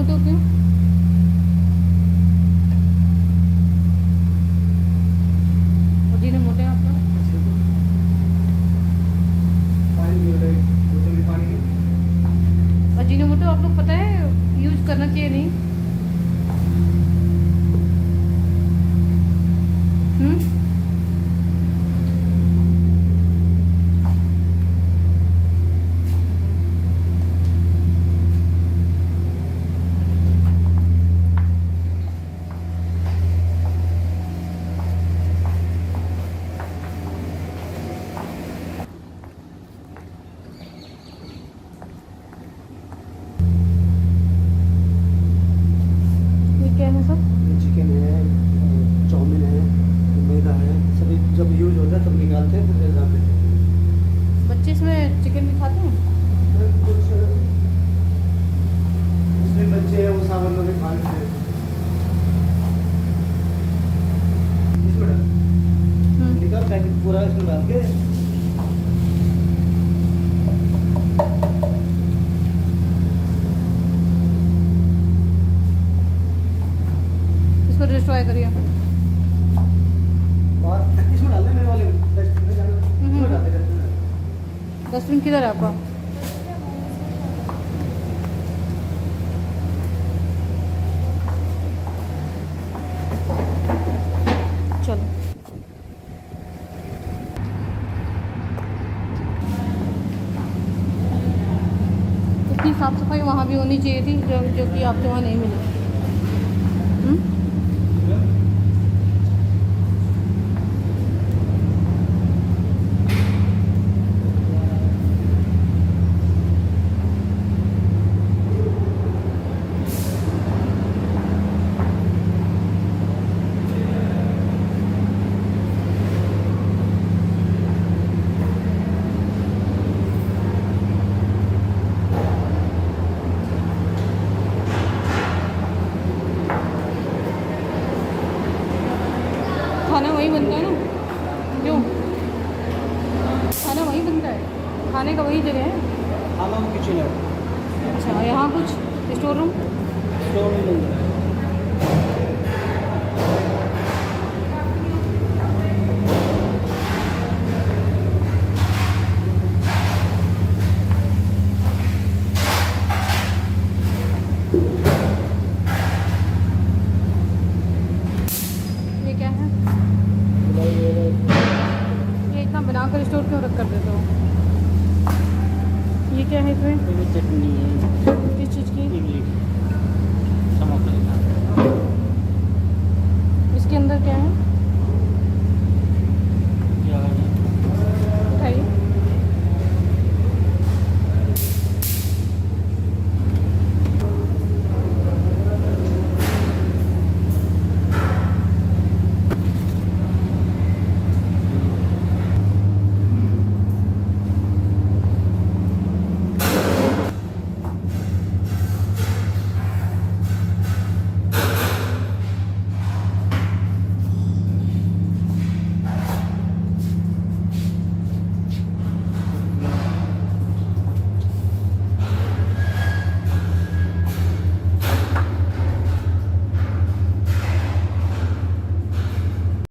Ajinomoto क्यों? Ajinomoto है आपका? अजीनोमोटो आप लोग पता है यूज करना चाहिए नहीं? ये क्या है सब? चिकन है, चाउमीन है, मैदा है, सभी जब यूज होता है तब निकालते हैं, फिर डाल देते हैं। बच्चे इसमें चिकन भी खाते हैं? कुछ मुस्लिम बच्चे हैं वो सावन में खा लेते हैं। इसमें डाल निकाल पैकेट पूरा इसमें डाल के इसको डिस्ट्रॉय करिए। और इसमें डाल दे, मेरे वाले डस्टबिन में जाना, इसमें डाल दे। डस्टबिन किधर है आपका? चलो इतनी साफ सफाई वहाँ भी होनी चाहिए थी जो कि आपके वहाँ नहीं मिली। खाना वही बनता है ना? क्यों? खाना वही बनता है, खाने का वही जगह है। खाना वो किचन है, अच्छा, यहाँ कुछ स्टोर रूम? स्टोर में नहीं है। ये क्या है? ये इतना बनाकर स्टोर क्यों रख कर देते हो? ये क्या है इसमें? चटनी है, किस चीज़ की? इमली की, समोसा। इसके अंदर क्या है?